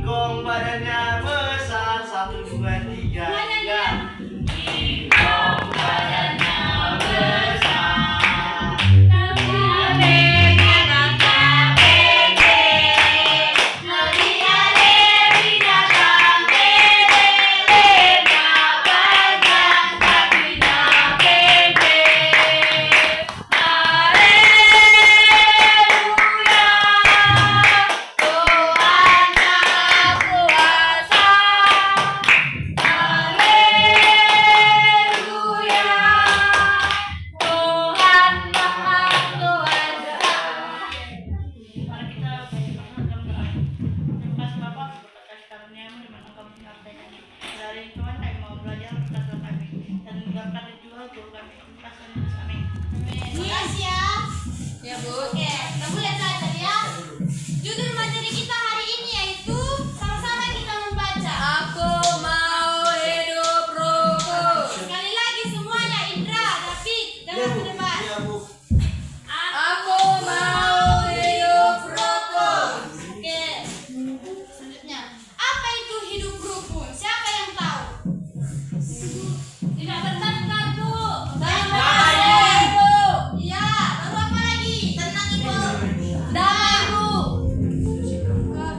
Gong badannya besar, 1, 2, 3, ya. Gong badannya besar. Ya Bu. Oke, kamu lihat saja ya. Judul materi kita hari ini yaitu sama-sama kita membaca. Aku mau hidup rukun. Sekali lagi semuanya, Indra, David, jangan berdebat. Iya, Bu. Aku mau hidup rukun. Oke. Selanjutnya, apa itu hidup rukun? Siapa yang tahu? Tidak bertengkar, Bu. Damai, Bu. Iya, lalu apa lagi? Tenang, Ibu. Damai, Bu.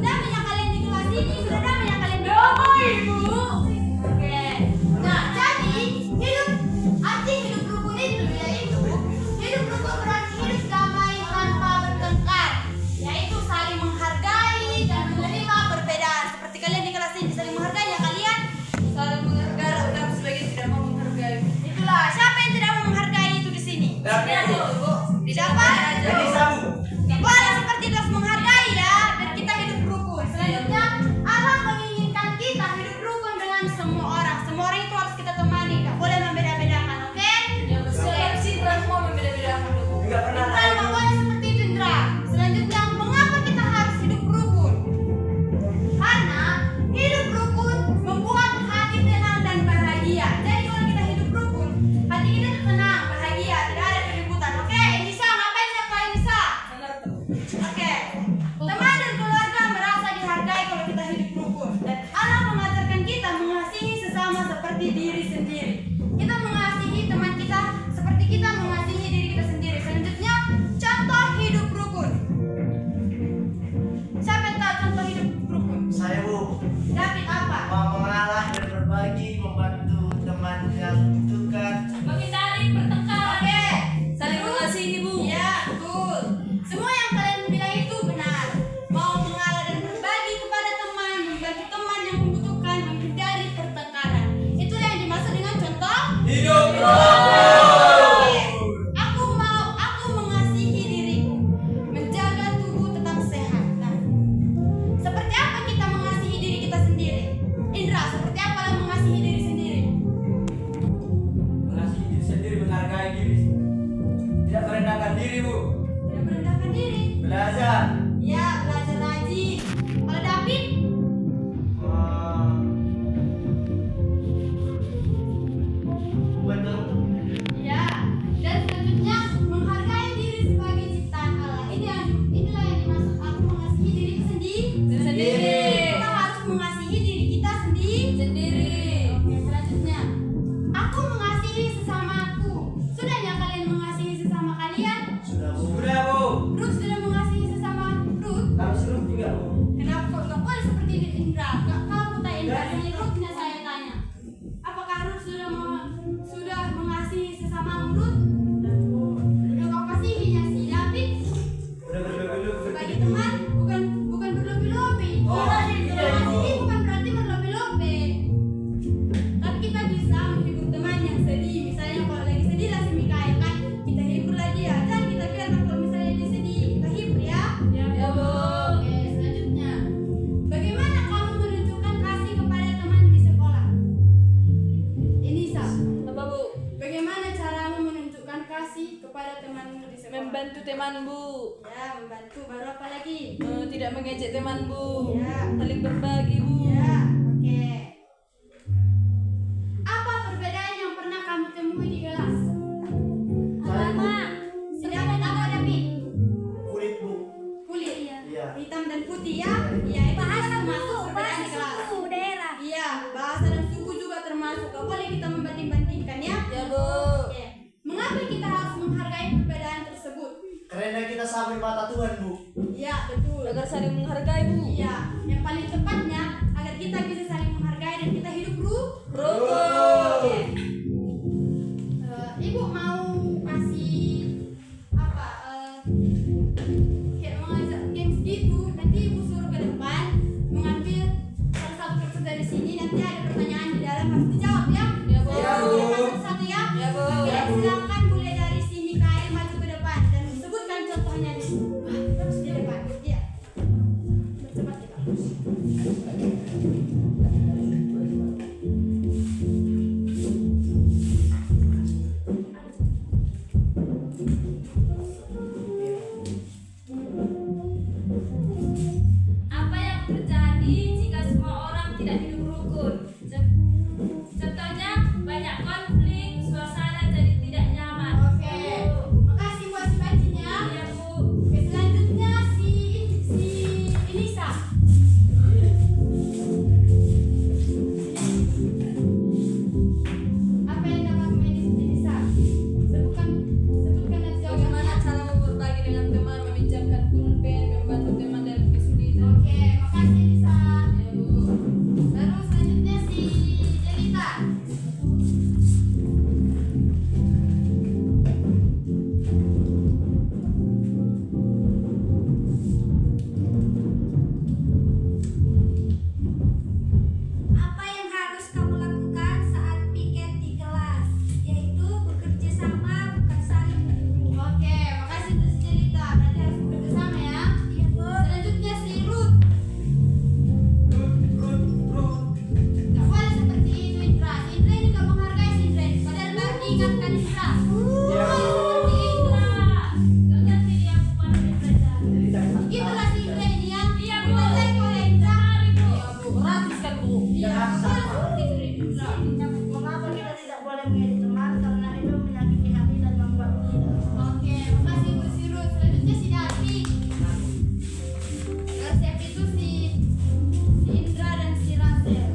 Damai yang kalian di kelas ini sudah damai yang kalian damai, Bu. Oke. Nah, jadi arti hidup rukun itu yaitu hidup rukun berarti hidup damai tanpa bertengkar, yaitu saling menghargai dan menerima perbedaan. Seperti kalian di kelas ini saling menghargai ya kalian. Saling menghargai, dan sebagian tidak mau menghargai. Itulah siapa yang tidak mau menghargai itu di sini? Dapat, Bu. Siapa? Jadi sabu. Boleh seperti itu harus menghargai ya, biar kita hidup rukun. Selanjutnya, Allah menginginkan kita hidup rukun dengan semua orang. Semua orang itu harus kita temani, nggak boleh membeda-bedakan, oke? Yang bersih, tidak mau membeda-bedakan, Bu. Enggak pernah Indra, nggak boleh seperti itu, Indra. Selanjutnya, mengapa kita harus hidup rukun? Karena hidup rukun membuat hati tenang dan bahagia. Jadi kalau kita hidup rukun, hati kita tenang, bahagia, tidak ada keributan. Oke, Nisa, ngapain ya Kak Nisa? Oke, teman dan keluarga merasa dihargai kalau kita hidup rukun. Dan Allah mengajarkan kita mengasihi sesama seperti diri sendiri. Kita mengasihi teman kita seperti kita mengasihi diri kita sendiri. Selanjutnya, contoh hidup rukun. Siapa yang tahu contoh hidup rukun? Saya, Bu. David apa? Mau mengalah dan berbagi, membantu teman yang membutuhkan. Menghindari pertengkaran. Oke, Saling mengasihi, Bu. ya, betul. Semua yang kalian bilang itu benar. Mau mengalah dan berbagi kepada teman, membantu teman yang membutuhkan, menghindari pertengkaran. Itulah yang dimaksud dengan contoh. Hidup Oke. Aku mengasihi diriku, menjaga tubuh tetap sehat. Nah, seperti apa kita mengasihi diri kita sendiri? Indra, seperti apa mengasihi diri sendiri? Mengasihi diri sendiri, menghargai diri. Tidak merendahkan diri, Bu. Tidak merendahkan diri. Belajar. Ya, belajar rajin. Kalau David, Buat teman-teman. ya. Dan selanjutnya menghargai diri sebagai ciptaan Allah. Inilah yang dimaksud aku mengasihi diri Sendiri. Kita harus mengasihi diri kita Sendiri. Oke, selanjutnya. Aku mengasihi sesamaku. Sudahnya kalian mengasihi sesama kalian? Sudah, Bu. Sudah, Bu. Ruth sudah mengasihi sesama Ruth? Harus suruh juga, Bu. Kenapa kok nggak boleh seperti Indra? Nggak kamu tanya Indra, saya Ruthnya saya tanya. Apakah Ruth sudah mengasihi sesama Ruth? Udah kau kasihinya si David Udah berlebih-lebih. sebagai teman, bukan berlebih-lebih. Mengasihi bukan berarti berlebih-lebih. Tapi kita bisa menghibur teman yang sedih. Misalnya kalau lagi sedih lah si Mikael kan, kita hiburlah dia. Jangan kita biarkan kalau misalnya dia sedih, kita hibur ya. Ya, Bu. Oke, selanjutnya. Bagaimana kamu menunjukkan kasih kepada teman di sekolah? Ini Sa. Apa, Bu? Bagaimana caramu menunjukkan kasih kepada temanmu di sekolah? Membantu teman, Bu. Ya, membantu. Baru apa lagi? Tidak mengejek teman, Bu. Ya. Saling berbagi, Bu. Ya, oke. Apa perbedaan yang pernah kamu temui di kelas? Apa? Sedangkan apa David? Kulit, Bu. Kulit. Iya. Hitam dan putih ya? Iya, itu bisa masuk perbedaan Karena kita sampai mata Tuhan, Bu. Iya, betul. Agar saling menghargai, Bu. Iya, yang paling tepatnya agar kita bisa saling menghargai dan kita hidup Rukun. Oke. Ibu mau kasih apa? Kayak mau ngajak games gitu. Nanti ibu suruh ke depan mengambil salah satu kertas dari sini. Nanti ada pertanyaan di dalam harus dijawab ya. Ya, Bu. Saya suruh ke depan satu-satu ya. Ya, Bu. Oke, silakan mulai dari sini Kail maju ke depan dan sebutkan contohnya di sini. Terus di depan. Iya. Cepat kita. Apa yang terjadi jika semua orang tidak hidup rukun? Contohnya banyak konflik, suasana jadi tidak nyaman. Oke, makasih buat si bacinya. Ya, Bu. Oke, selanjutnya si Elisa. Apa yang dapat main Elisa? Sebutkan dan jawab. Bagaimana cara berbagi dengan teman, meminjamkan pulpen, membantu teman dalam kesulitan? Oke, makasih Elisa. Ya, Bu. Baru selanjutnya si Jelita. Apa yang harus kamu lakukan saat piket di kelas? Yaitu bekerja sama, bukan saling menuduh. Oke, makasih untuk si Jelita. Berarti harus bekerja sama ya. Iya, Bu. Selanjutnya si Ruth. Ruth. Gak boleh seperti itu Indra. Si Indra ini gak menghargai si Indra. Padahal baru diingatkan Indra. Iya, Bu. Seperti itu. Gak ngerti dia aku pada belajar. Itulah si Indra ini ya. Iya, Bu. Dimarahin oleh Indra. Ya, Bu. Gratis kan, Bu. Iya, betul seperti itu Indra. Mengapa kita tidak boleh menjadi teman? Karena itu menyakiti hati dan membuat tidak. Oke, makasih untuk si Ruth. Selanjutnya si Davi. Yang siap itu si Indra dan si Rasel.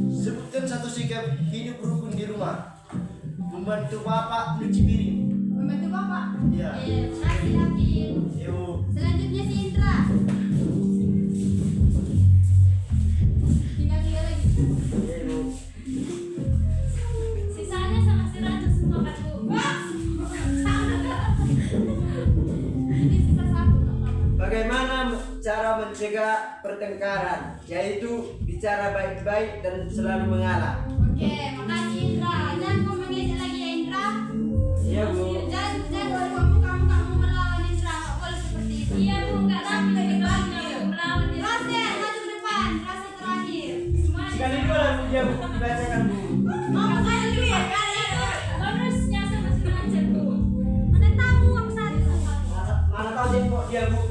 Sebutkan satu sikap hidup rukun di rumah. Membantu bapak nyuci piring. Membantu Bapak. Iya. Oke, makasih Davi. Yuk. Selanjutnya si Indra. Tinggal tiga lagi. Yuk. Sisanya sama si Raja semua kan, Bu. Ini sisa satu nggak apa-apa. Bagaimana cara mencegah pertengkaran? Yaitu bicara baik-baik dan selalu mengalah. Oke, makasih Indra. Jangan kau mengejek lagi ya Indra. Iya, Bu. Jangan kamu melawan Indra. Nggak boleh seperti itu. Iya, Bu. Gak Tapi sampai lebih baik kita dia. melawan dia. Rasel, maju ke depan. Rasel terakhir. Semuanya Sekali dua lalu dia dibacakan, Bu. Mau makanya dulu ya kali itu. bonusnya sama si Raja, Bu. Mana tahu aku saat itu. Mana tahu dia kok dia, Bu.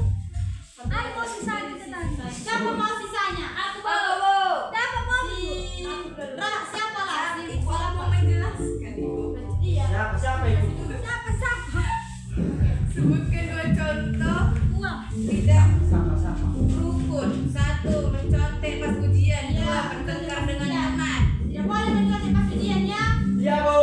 Aku mau sisa gitu tadi. Siapa mau sisanya? Aku, Bu. Dapat mau. Siapa lah? Si Kalau mau menjelaskan, Ibu. Iya. Siapa itu? Siapa? Sebutkan dua contoh Uang. tidak Sama-sama. rukun. Satu, mencontek pas ujian. Dua, bertengkar dengan teman. Tidak boleh mencontek pas ujian ya. Iya, Bu.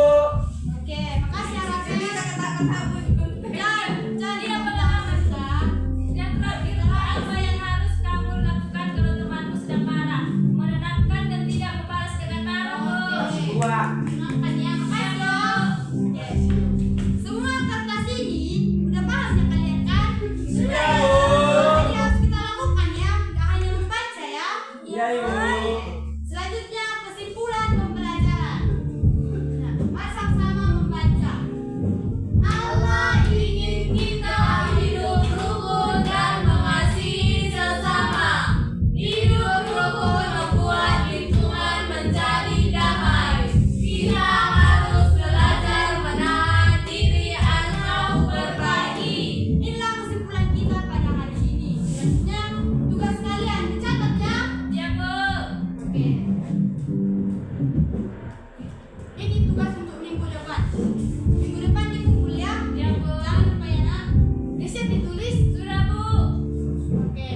Oke, makasih ya Rasel. Jadi kata-kata Bu dikontek. Jangan Iya, pernah Rasel. Yang terakhir, apa yang harus kamu lakukan kalau temanmu sedang marah? Menenangkan dan tidak membalas dengan marah, Bu. Dua. Makan ya, makasih ya. Oke. Semua kertas ini udah paham ya kalian kan? Sudah, Bu. Jadi harus kita lakukan ya, nggak hanya membaca ya. Iya, Ibu. Selanjutnya kesimpulan pembelajaran. Nah, mari sama-sama membaca. Allah ingin kita hidup rukun dan mengasihi sesama. Hidup rukun membuat lingkungan menjadi damai. Kita harus belajar menahan diri atau berbagi. Inilah kesimpulan kita pada hari ini. Selanjutnya tugas kalian dicatat ya. Ya, Bu. Oke. Ini tugas untuk minggu depan. Minggu depan dikumpul ya. Ya, Bu. Jangan lupa ya nak. Disiap ditulis. Sudah, Bu. Oke.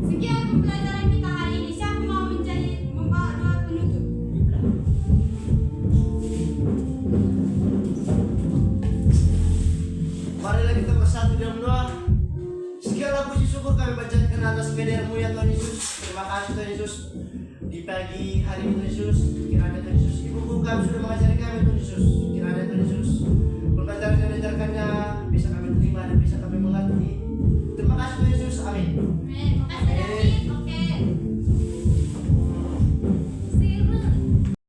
Sekian pembelajaran kita hari ini. Siapa mau menjadi bersatu dalam doa. Segala puji syukur kami panjatkan atas kehadiran-Mu ya Tuhan Yesus. Terima kasih Tuhan Yesus. Di pagi hari ini Tuhan Yesus, kiranya Tuhan Yesus, ibu guru kami sudah mengajari kami Tuhan Yesus. Kiranya Tuhan Yesus, berkata dan ajarkannya bisa kami terima dan bisa kami